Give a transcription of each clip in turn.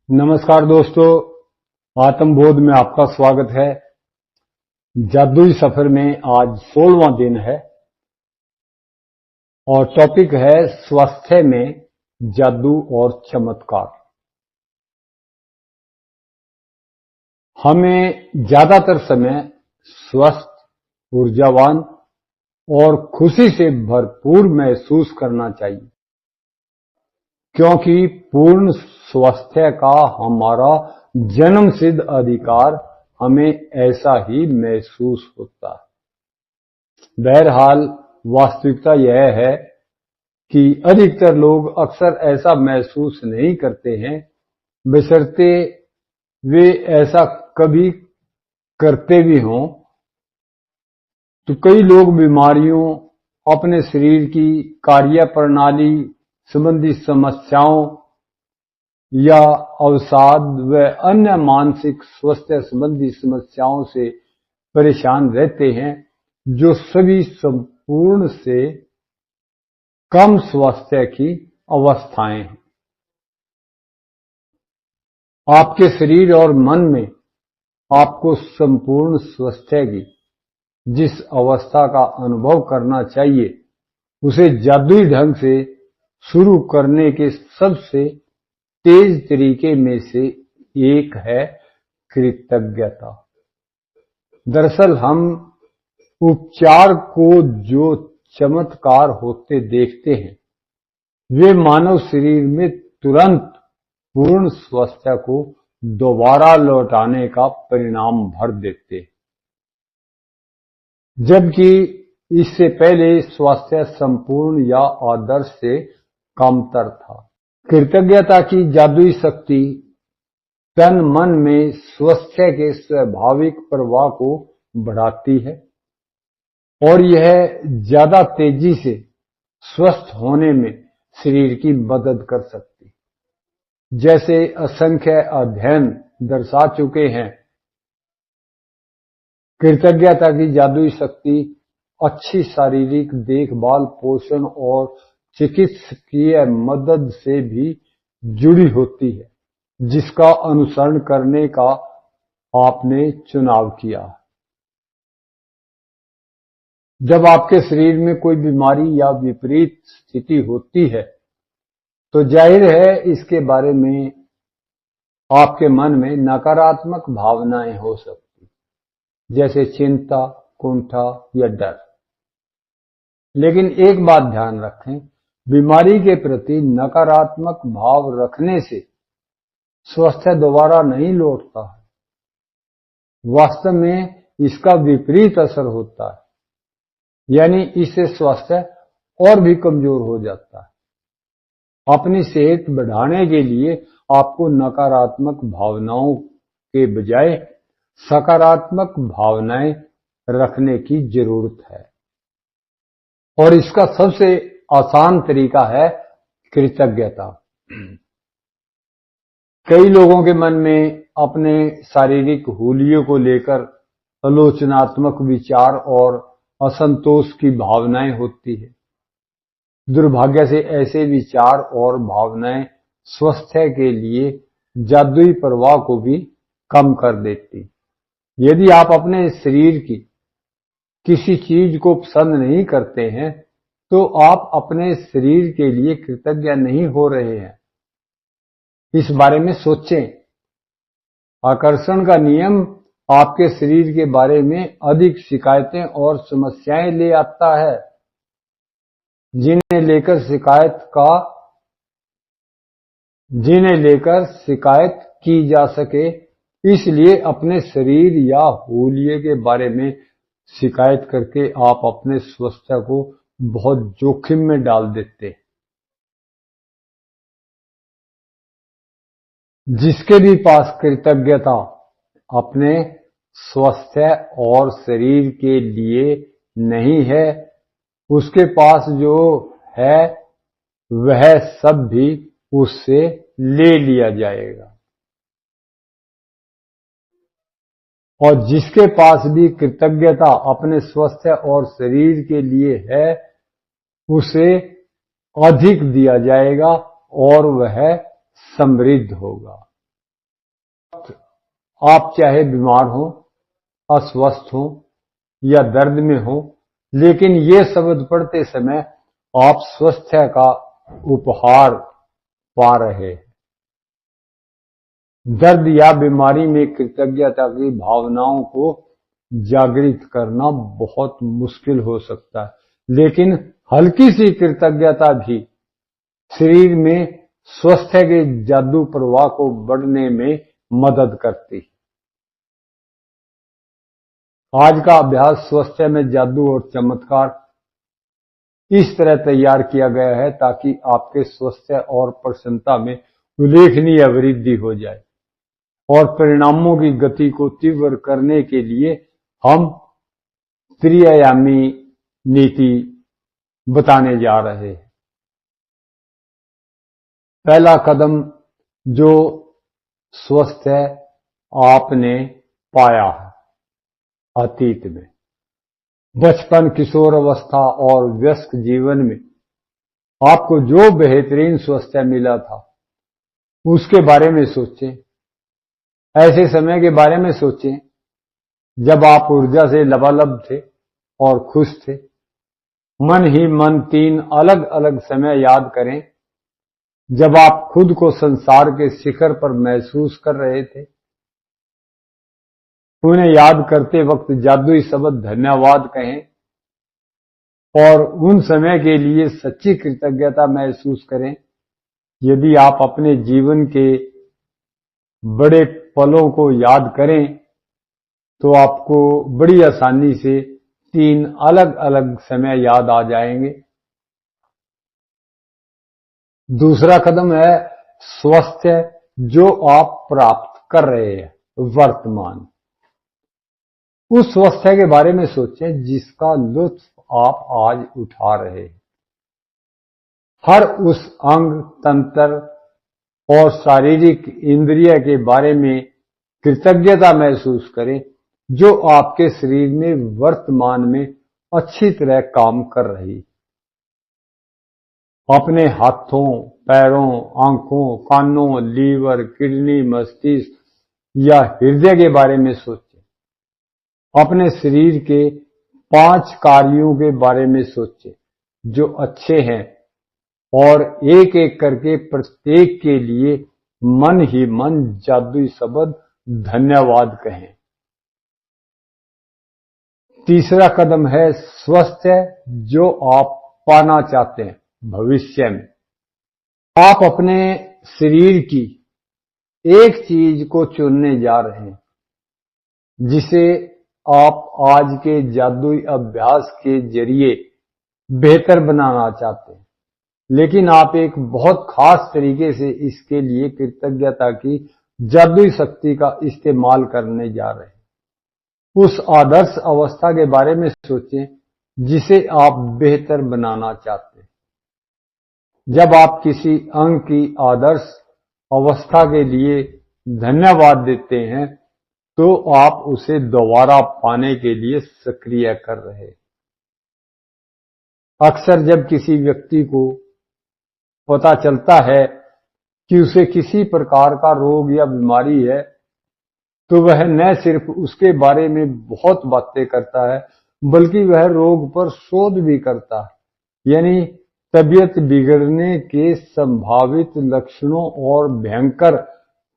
नमस्कार दोस्तों, आत्मबोध में आपका स्वागत है। जादुई सफर में आज 16वां दिन है और टॉपिक है स्वास्थ्य में जादू और चमत्कार। हमें ज्यादातर समय स्वस्थ, ऊर्जावान और खुशी से भरपूर महसूस करना चाहिए, क्योंकि पूर्ण स्वास्थ्य का हमारा जन्मसिद्ध अधिकार हमें ऐसा ही महसूस होता है। बहरहाल वास्तविकता यह है कि अधिकतर लोग अक्सर ऐसा महसूस नहीं करते हैं, बशर्ते वे ऐसा कभी करते भी हों। तो कई लोग बीमारियों, अपने शरीर की कार्य प्रणाली संबंधी समस्याओं या अवसाद व अन्य मानसिक स्वास्थ्य संबंधी समस्याओं से परेशान रहते हैं, जो सभी संपूर्ण से कम स्वास्थ्य की अवस्थाएं हैं। आपके शरीर और मन में आपको संपूर्ण स्वास्थ्य की जिस अवस्था का अनुभव करना चाहिए, उसे जादुई ढंग से शुरू करने के सबसे तेज तरीके में से एक है कृतज्ञता। दरअसल हम उपचार को जो चमत्कार होते देखते हैं, वे मानव शरीर में तुरंत पूर्ण स्वास्थ्य को दोबारा लौटाने का परिणाम भर देते हैं, जबकि इससे पहले स्वास्थ्य संपूर्ण या आदर्श से कमतर था। कृतज्ञता की जादुई शक्ति तन मन में स्वास्थ्य के स्वाभाविक प्रवाह को बढ़ाती है और यह ज्यादा तेजी से स्वस्थ होने में शरीर की मदद कर सकती है। जैसे असंख्य अध्ययन दर्शा चुके हैं, कृतज्ञता की जादुई शक्ति अच्छी शारीरिक देखभाल, पोषण और चिकित्सकीय मदद से भी जुड़ी होती है, जिसका अनुसरण करने का आपने चुनाव किया। जब आपके शरीर में कोई बीमारी या विपरीत स्थिति होती है, तो जाहिर है इसके बारे में आपके मन में नकारात्मक भावनाएं हो सकती, जैसे चिंता, कुंठा या डर। लेकिन एक बात ध्यान रखें, बीमारी के प्रति नकारात्मक भाव रखने से स्वास्थ्य दोबारा नहीं लौटता है। वास्तव में इसका विपरीत असर होता है, यानी इससे स्वास्थ्य और भी कमजोर हो जाता है। अपनी सेहत बढ़ाने के लिए आपको नकारात्मक भावनाओं के बजाय सकारात्मक भावनाएं रखने की जरूरत है, और इसका सबसे आसान तरीका है कृतज्ञता। कई लोगों के मन में अपने शारीरिक हुलियों को लेकर आलोचनात्मक विचार और असंतोष की भावनाएं होती है। दुर्भाग्य से ऐसे विचार और भावनाएं स्वास्थ्य के लिए जादुई प्रवाह को भी कम कर देती। यदि आप अपने शरीर की किसी चीज को पसंद नहीं करते हैं, तो आप अपने शरीर के लिए कृतज्ञ नहीं हो रहे हैं। इस बारे में सोचें। आकर्षण का नियम आपके शरीर के बारे में अधिक शिकायतें और समस्याएं ले आता है, जिन्हें लेकर शिकायत की जा सके। इसलिए अपने शरीर या हुलिये के बारे में शिकायत करके आप अपने स्वास्थ्य को बहुत जोखिम में डाल देते हैं। जिसके भी पास कृतज्ञता अपने स्वास्थ्य और शरीर के लिए नहीं है, उसके पास जो है वह सब भी उससे ले लिया जाएगा, और जिसके पास भी कृतज्ञता अपने स्वास्थ्य और शरीर के लिए है, उसे अधिक दिया जाएगा और वह समृद्ध होगा। आप चाहे बीमार हो, अस्वस्थ हो या दर्द में हो, लेकिन ये शब्द पढ़ते समय आप स्वास्थ्य का उपहार पा रहे हैं। दर्द या बीमारी में कृतज्ञता की भावनाओं को जागृत करना बहुत मुश्किल हो सकता है, लेकिन हल्की सी कृतज्ञता भी शरीर में स्वास्थ्य के जादू प्रवाह को बढ़ने में मदद करती। आज का अभ्यास स्वास्थ्य में जादू और चमत्कार इस तरह तैयार किया गया है ताकि आपके स्वास्थ्य और प्रसन्नता में उल्लेखनीय वृद्धि हो जाए, और परिणामों की गति को तीव्र करने के लिए हम त्रिआयामी नीति बताने जा रहे हैं। पहला कदम जो स्वास्थ्य आपने पाया है अतीत में, बचपन, किशोर अवस्था और वयस्क जीवन में आपको जो बेहतरीन स्वास्थ्य मिला था उसके बारे में सोचें। ऐसे समय के बारे में सोचें जब आप ऊर्जा से लबालब थे और खुश थे। मन ही मन 3 अलग अलग समय याद करें जब आप खुद को संसार के शिखर पर महसूस कर रहे थे। उन्हें याद करते वक्त जादुई शब्द धन्यवाद कहें और उन समय के लिए सच्ची कृतज्ञता महसूस करें। यदि आप अपने जीवन के बड़े पलों को याद करें तो आपको बड़ी आसानी से 3 अलग अलग समय याद आ जाएंगे। दूसरा कदम है स्वास्थ्य जो आप प्राप्त कर रहे हैं वर्तमान। उस स्वास्थ्य के बारे में सोचें जिसका लुत्फ आप आज उठा रहे हैं। हर उस अंग, तंत्र और शारीरिक इंद्रिय के बारे में कृतज्ञता महसूस करें जो आपके शरीर में वर्तमान में अच्छी तरह काम कर रही। अपने हाथों, पैरों, आंखों, कानों, लीवर, किडनी, मस्तिष्क या हृदय के बारे में सोचें। अपने शरीर के 5 कार्यों के बारे में सोचें जो अच्छे हैं और एक एक करके प्रत्येक के लिए मन ही मन जादुई शब्द धन्यवाद कहें। तीसरा कदम है स्वास्थ्य जो आप पाना चाहते हैं भविष्य में। आप अपने शरीर की एक चीज को चुनने जा रहे हैं जिसे आप आज के जादुई अभ्यास के जरिए बेहतर बनाना चाहते हैं, लेकिन आप एक बहुत खास तरीके से इसके लिए कृतज्ञता की जादुई शक्ति का इस्तेमाल करने जा रहे हैं। उस आदर्श अवस्था के बारे में सोचें जिसे आप बेहतर बनाना चाहते हैं। जब आप किसी अंग की आदर्श अवस्था के लिए धन्यवाद देते हैं तो आप उसे दोबारा पाने के लिए सक्रिय कर रहे हैं। अक्सर जब किसी व्यक्ति को पता चलता है कि उसे किसी प्रकार का रोग या बीमारी है तो वह न सिर्फ उसके बारे में बहुत बातें करता है बल्कि वह रोग पर शोध भी करता है, यानी तबीयत बिगड़ने के संभावित लक्षणों और भयंकर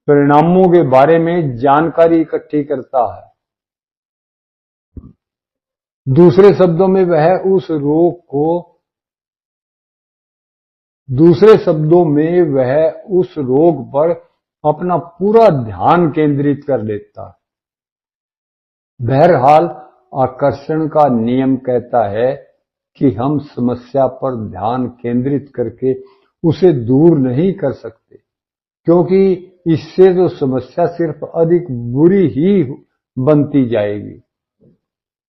परिणामों के बारे में जानकारी इकट्ठी करता है। दूसरे शब्दों में वह उस रोग पर अपना पूरा ध्यान केंद्रित कर लेता है। बहरहाल आकर्षण का नियम कहता है कि हम समस्या पर ध्यान केंद्रित करके उसे दूर नहीं कर सकते, क्योंकि इससे तो समस्या सिर्फ अधिक बुरी ही बनती जाएगी।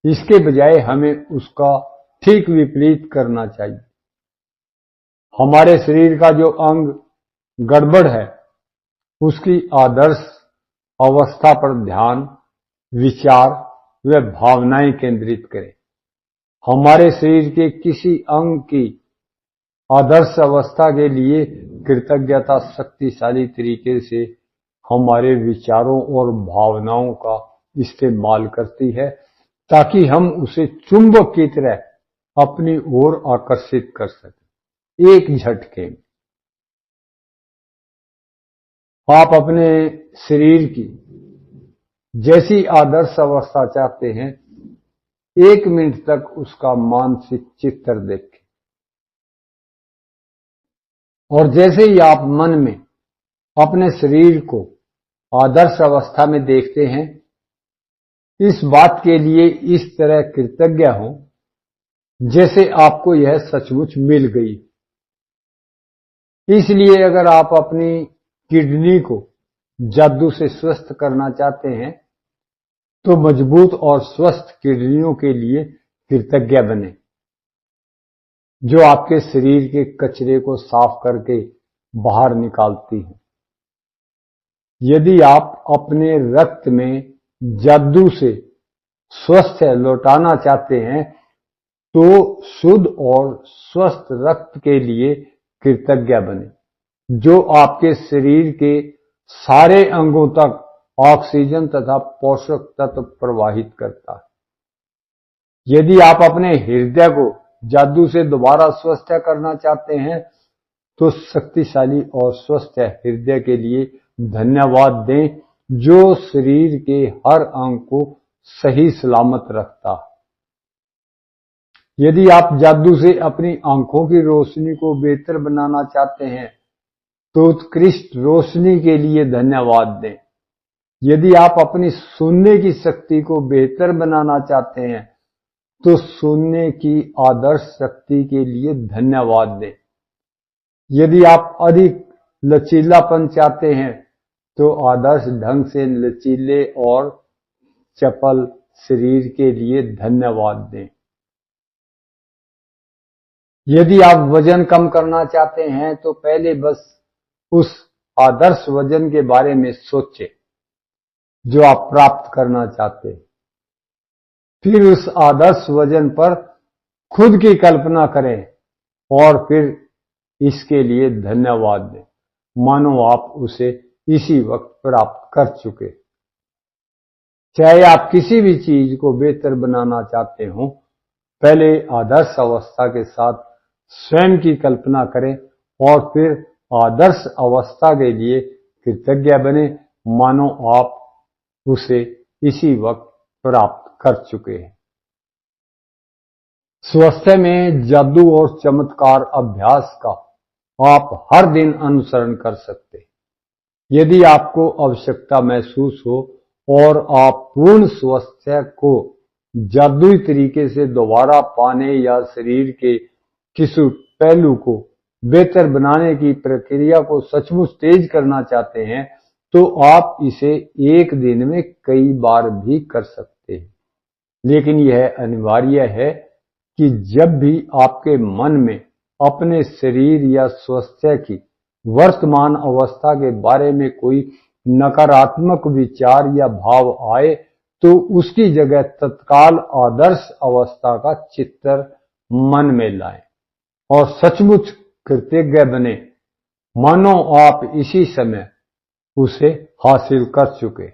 इसके बजाय हमें उसका ठीक विपरीत करना चाहिए। हमारे शरीर का जो अंग गड़बड़ है उसकी आदर्श अवस्था पर ध्यान, विचार व भावनाएं केंद्रित करें। हमारे शरीर के किसी अंग की आदर्श अवस्था के लिए कृतज्ञता शक्तिशाली तरीके से हमारे विचारों और भावनाओं का इस्तेमाल करती है ताकि हम उसे चुंबक की तरह अपनी ओर आकर्षित कर सकें एक झटके में। आप अपने शरीर की जैसी आदर्श अवस्था चाहते हैं, 1 मिनट तक उसका मानसिक चित्र देखें और जैसे ही आप मन में अपने शरीर को आदर्श अवस्था में देखते हैं, इस बात के लिए इस तरह कृतज्ञ हो जैसे आपको यह सचमुच मिल गई। इसलिए अगर आप अपनी किडनी को जादू से स्वस्थ करना चाहते हैं तो मजबूत और स्वस्थ किडनियों के लिए कृतज्ञ बने, जो आपके शरीर के कचरे को साफ करके बाहर निकालती हैं। यदि आप अपने रक्त में जादू से स्वस्थ लौटाना चाहते हैं तो शुद्ध और स्वस्थ रक्त के लिए कृतज्ञ बने, जो आपके शरीर के सारे अंगों तक ऑक्सीजन तथा पोषक तत्व प्रवाहित करता है। यदि आप अपने हृदय को जादू से दोबारा स्वस्थ करना चाहते हैं तो शक्तिशाली और स्वस्थ हृदय के लिए धन्यवाद दें, जो शरीर के हर अंग को सही सलामत रखता है। यदि आप जादू से अपनी आंखों की रोशनी को बेहतर बनाना चाहते हैं तो उत्कृष्ट रोशनी के लिए धन्यवाद दें। यदि आप अपनी सुनने की शक्ति को बेहतर बनाना चाहते हैं तो सुनने की आदर्श शक्ति के लिए धन्यवाद दें। यदि आप अधिक लचीलापन चाहते हैं तो आदर्श ढंग से लचीले और चपल शरीर के लिए धन्यवाद दें। यदि आप वजन कम करना चाहते हैं तो पहले बस उस आदर्श वजन के बारे में सोचें जो आप प्राप्त करना चाहते हैं। फिर उस आदर्श वजन पर खुद की कल्पना करें और फिर इसके लिए धन्यवाद दें, मानो आप उसे इसी वक्त प्राप्त कर चुके। चाहे आप किसी भी चीज को बेहतर बनाना चाहते हो, पहले आदर्श अवस्था के साथ स्वयं की कल्पना करें और फिर आदर्श अवस्था के लिए कृतज्ञ बने, मानो आप उसे इसी वक्त प्राप्त कर चुके हैं। स्वास्थ्य में जादू और चमत्कार अभ्यास का आप हर दिन अनुसरण कर सकते हैं। यदि आपको आवश्यकता महसूस हो और आप पूर्ण स्वास्थ्य को जादुई तरीके से दोबारा पाने या शरीर के किसी पहलू को बेहतर बनाने की प्रक्रिया को सचमुच तेज करना चाहते हैं तो आप इसे एक दिन में कई बार भी कर सकते हैं। लेकिन यह अनिवार्य है कि जब भी आपके मन में अपने शरीर या स्वास्थ्य की वर्तमान अवस्था के बारे में कोई नकारात्मक विचार या भाव आए तो उसकी जगह तत्काल आदर्श अवस्था का चित्र मन में लाएं और सचमुच कृतज्ञ बने, मानो आप इसी समय उसे हासिल कर चुके।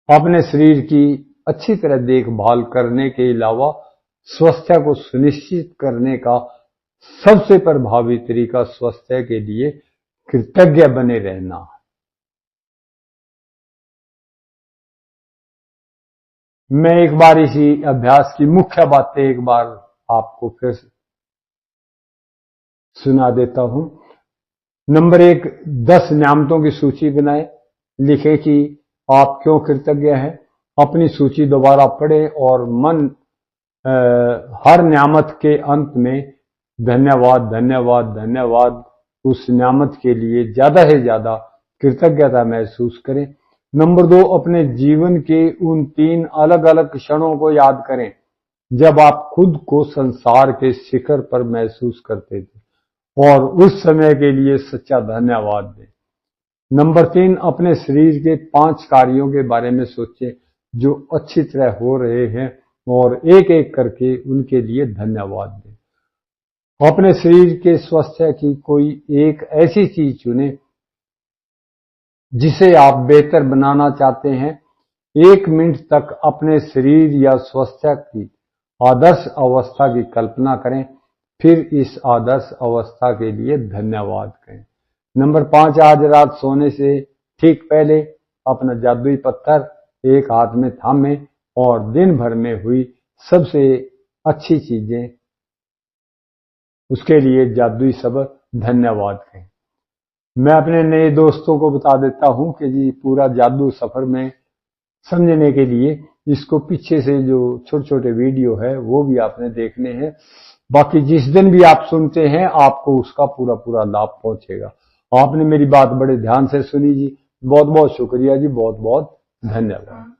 अपने शरीर की अच्छी तरह देखभाल करने के अलावा स्वास्थ्य को सुनिश्चित करने का सबसे प्रभावी तरीका स्वास्थ्य के लिए कृतज्ञ बने रहना है। मैं एक बार इसी अभ्यास की मुख्य बातें एक बार आपको फिर सुना देता हूं। नंबर 1, 10 नियामतों की सूची बनाएं। लिखें कि आप क्यों कृतज्ञ हैं। अपनी सूची दोबारा पढ़ें और मन हर नियामत के अंत में धन्यवाद धन्यवाद धन्यवाद उस नियामत के लिए ज्यादा से ज्यादा कृतज्ञता महसूस करें। नंबर 2, अपने जीवन के उन 3 अलग अलग क्षणों को याद करें जब आप खुद को संसार के शिखर पर महसूस करते थे और उस समय के लिए सच्चा धन्यवाद दें। नंबर 3, अपने शरीर के 5 कार्यों के बारे में सोचें जो अच्छी तरह हो रहे हैं और एक एक करके उनके लिए धन्यवाद दें। अपने शरीर के स्वास्थ्य की कोई एक ऐसी चीज चुनें जिसे आप बेहतर बनाना चाहते हैं, 1 मिनट तक अपने शरीर या स्वास्थ्य की आदर्श अवस्था की कल्पना करें, फिर इस आदर्श अवस्था के लिए धन्यवाद कहें। नंबर 5, आज रात सोने से ठीक पहले अपना जादुई पत्थर एक हाथ में थामे और दिन भर में हुई सबसे अच्छी चीजें, उसके लिए जादुई शब्द धन्यवाद कहें। मैं अपने नए दोस्तों को बता देता हूं कि जी पूरा जादू सफर में समझने के लिए इसको पीछे से जो छोटे छोटे वीडियो है वो भी आपने देखने हैं। बाकी जिस दिन भी आप सुनते हैं आपको उसका पूरा पूरा लाभ पहुंचेगा। आपने मेरी बात बड़े ध्यान से सुनी जी, बहुत बहुत शुक्रिया जी, बहुत बहुत धन्यवाद।